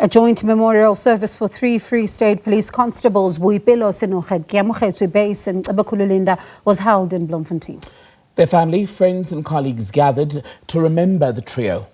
A joint memorial service for 3 Free State Police constables, Boipelo Senoge Giamogetswe Base and Abakhululinda, was held in Bloemfontein. Their family, friends and colleagues gathered to remember the trio.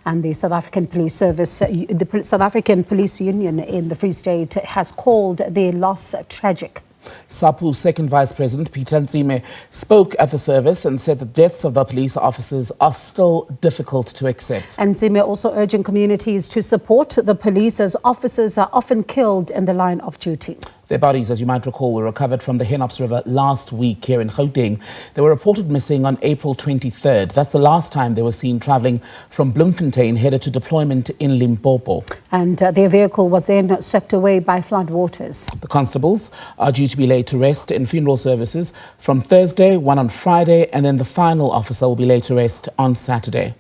And the South African Police Service, the South African Police Union in the Free State has called their loss tragic. SAPU's second Vice President, Peter Nzime, spoke at the service and said the deaths of the police officers are still difficult to accept. And Nzime also urging communities to support the police as officers are often killed in the line of duty. Their bodies, as you might recall, were recovered from the Hennops River last week here in Gauteng. They were reported missing on April 23rd. That's the last time they were seen travelling from Bloemfontein headed to deployment in Limpopo. And their vehicle was then swept away by floodwaters. The constables are due to be laid to rest in funeral services from Thursday, one on Friday, and then the final officer will be laid to rest on Saturday.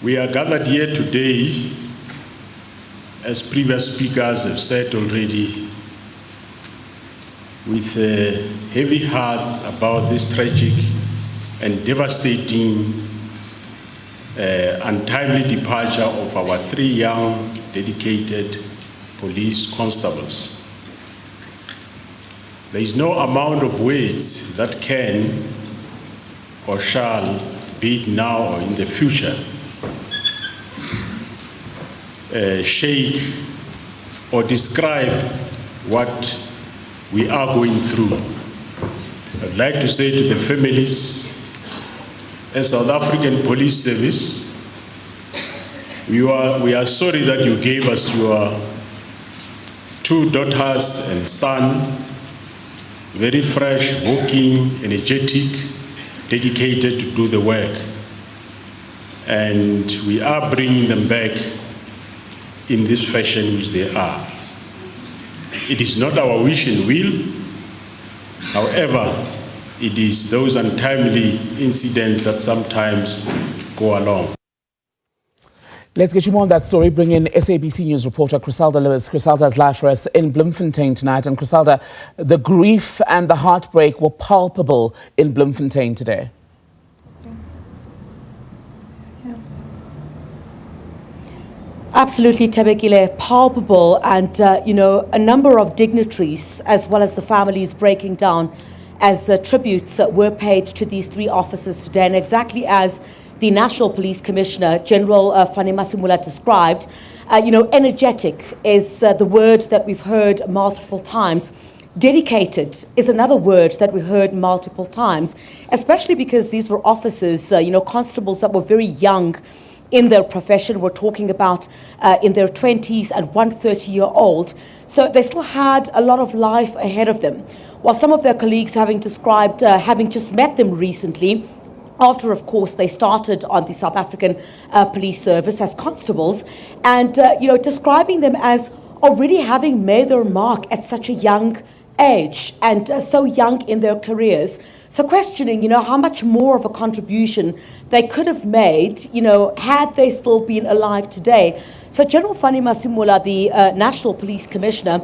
We are gathered here today, as previous speakers have said already, with heavy hearts about this tragic and devastating untimely departure of our 3 young, dedicated police constables. There is no amount of words that can or shall, be it now or in the future, shake or describe what we are going through. I'd like to say to the families, as South African Police Service, we are sorry that you gave us your 2 daughters and son, very fresh, working, energetic, dedicated to do the work. And we are bringing them back in this fashion which they are. It is not our wish and will. However, it is those untimely incidents that sometimes go along. Let's get you more on that story. Bring in SABC News reporter Criselda Lewis. Criselda is live for us in Bloemfontein tonight. And Criselda, the grief and the heartbreak were palpable in Bloemfontein today. Absolutely, Tebekile, palpable, and a number of dignitaries as well as the families breaking down as tributes were paid to these 3 officers today. And exactly as the National Police Commissioner, General Fannie Masemola, described, energetic is the word that we've heard multiple times. Dedicated is another word that we heard multiple times, especially because these were officers, constables that were very young in their profession. We're talking about in their 20s and one 30-year-old. So they still had a lot of life ahead of them. While some of their colleagues having described having just met them recently, after, of course, they started on the South African Police Service as constables, and, describing them as already having made their mark at such a young age and so young in their careers. So questioning, how much more of a contribution they could have made, had they still been alive today. So General Fannie Masemola, the National Police Commissioner,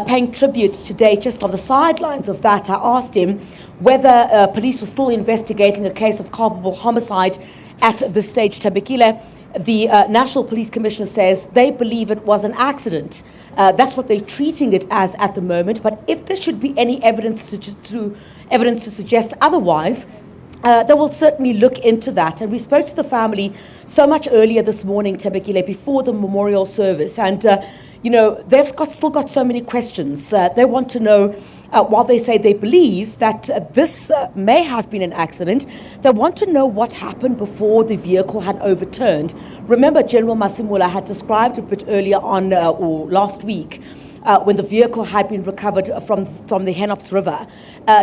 paying tribute today just on the sidelines of that, I asked him whether police were still investigating a case of culpable homicide at this stage. Tabekile, the National Police Commissioner says they believe it was an accident. That's what they're treating it as at the moment. But if there should be any evidence to suggest otherwise, they will certainly look into that. And we spoke to the family so much earlier this morning, Tebekile, before the memorial service. And, they've still got so many questions. They want to know, while they say they believe that this may have been an accident, they want to know what happened before the vehicle had overturned. Remember, General Masemola had described a bit earlier on, or last week, when the vehicle had been recovered from the Hennops River.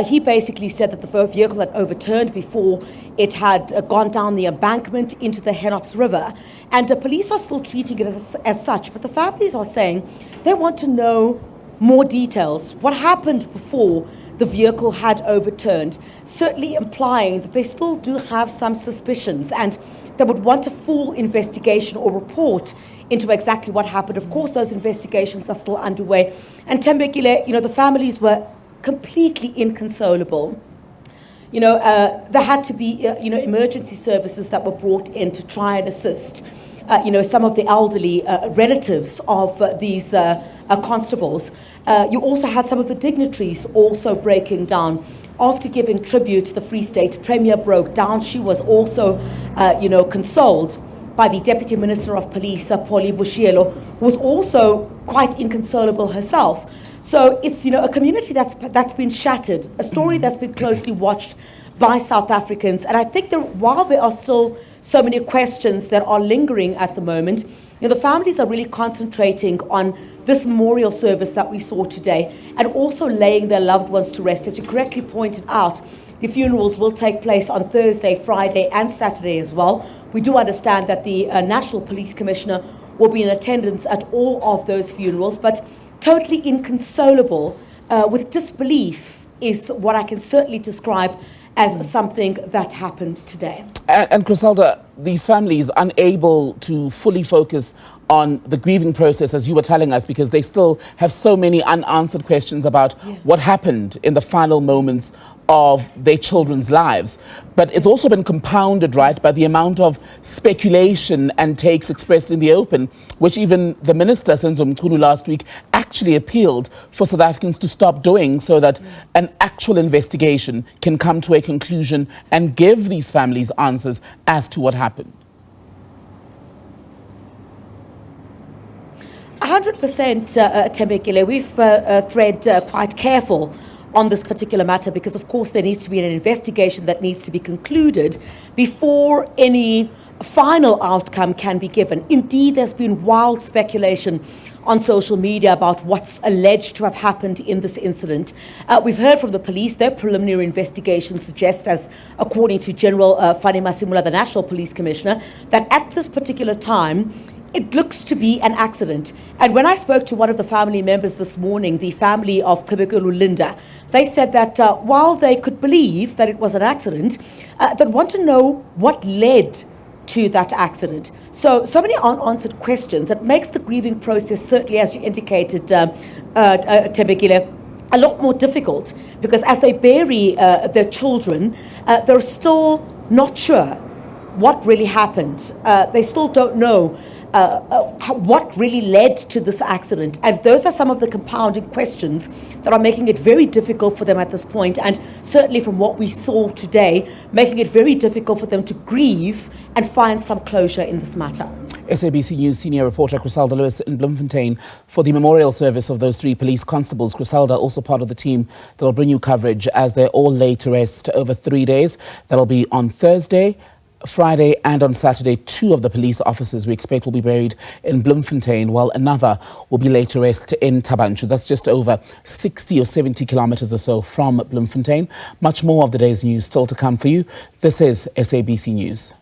He basically said that the vehicle had overturned before it had gone down the embankment into the Hennops River. And the police are still treating it as such, but the families are saying they want to know more details. What happened before the vehicle had overturned? Certainly implying that they still do have some suspicions and they would want a full investigation or report into exactly what happened. Of course, those investigations are still underway. And Tembekile, the families were completely inconsolable. There had to be, emergency services that were brought in to try and assist. some of the elderly relatives of these constables. You also had some of the dignitaries also breaking down. After giving tribute, the Free State Premier broke down. She was also, consoled by the Deputy Minister of Police, Polly Bushielo, who was also quite inconsolable herself. So it's, a community that's been shattered, a story that's been closely watched by South Africans. And I think that while there are still so many questions that are lingering at the moment, the families are really concentrating on this memorial service that we saw today and also laying their loved ones to rest. As you correctly pointed out, the funerals will take place on Thursday, Friday and Saturday as well. We do understand that the National Police Commissioner will be in attendance at all of those funerals, but totally inconsolable with disbelief is what I can certainly describe as something that happened today. And Griselda, these families unable to fully focus on the grieving process, as you were telling us, because they still have so many unanswered questions about what happened in the final moments of their children's lives. But it's also been compounded, right, by the amount of speculation and takes expressed in the open, which even the Minister, Senzo Mkhulu, last week actually appealed for South Africans to stop doing so that an actual investigation can come to a conclusion and give these families answers as to what happened. 100%, Tembekile. We've thread quite careful on this particular matter because, of course, there needs to be an investigation that needs to be concluded before any final outcome can be given. Indeed, there's been wild speculation on social media about what's alleged to have happened in this incident. We've heard from the police, their preliminary investigation suggests, as according to General Fannie Masemola, the National Police Commissioner, that at this particular time, it looks to be an accident. And when I spoke to one of the family members this morning, the family of Kebekulu Linda, they said that while they could believe that it was an accident, they want to know what led to that accident. So many unanswered questions that makes the grieving process, certainly as you indicated, Tembekile, a lot more difficult because as they bury their children, they're still not sure what really happened. They still don't know what really led to this accident. And those are some of the compounding questions that are making it very difficult for them at this point, and certainly from what we saw today, making it very difficult for them to grieve and find some closure in this matter. SABC News senior reporter Griselda Lewis in Bloemfontein for the memorial service of those 3 police constables. Griselda, also part of the team that will bring you coverage as they're all laid to rest over 3 days. That'll be on Thursday, Friday and on Saturday. 2 of the police officers we expect will be buried in Bloemfontein, while another will be laid to rest in Tabanchu. That's just over 60 or 70 kilometers or so from Bloemfontein. Much more of the day's news still to come for you. This is SABC News.